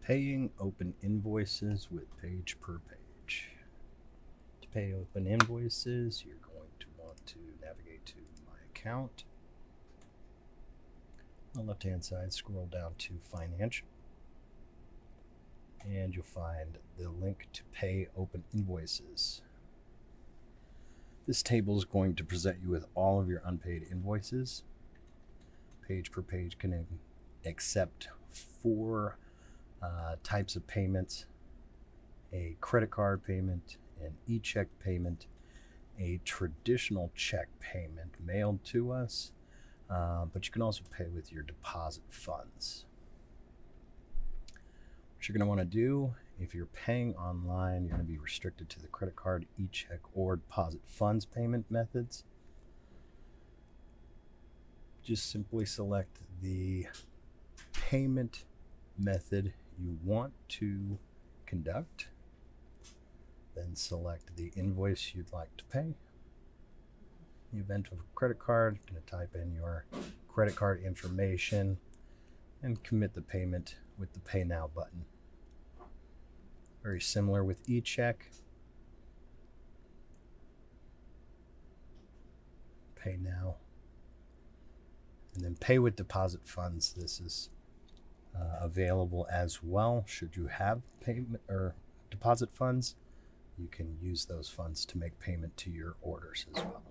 Paying open invoices with page per page. To pay open invoices, you're going to want to navigate to My Account. On the left-hand side, scroll down to Financial, and you'll find the link to Pay Open Invoices. This table is going to present you with all of your unpaid invoices. Page per page can accept 4 types of payments: a credit card payment, an e-check payment, a traditional check payment mailed to us, but you can also pay with your deposit funds. What you're going to want to do, if you're paying online, you're going to be restricted to the credit card, e-check, or deposit funds payment methods. Just simply select the payment method you want to conduct, then select the invoice you'd like to pay. In the event of a credit card, you're going to type in your credit card information and commit the payment with the Pay Now button. Very similar with e-check. Pay Now. And then Pay with Deposit Funds. This is available as well. Should you have payment or deposit funds, you can use those funds to make payment to your orders as well.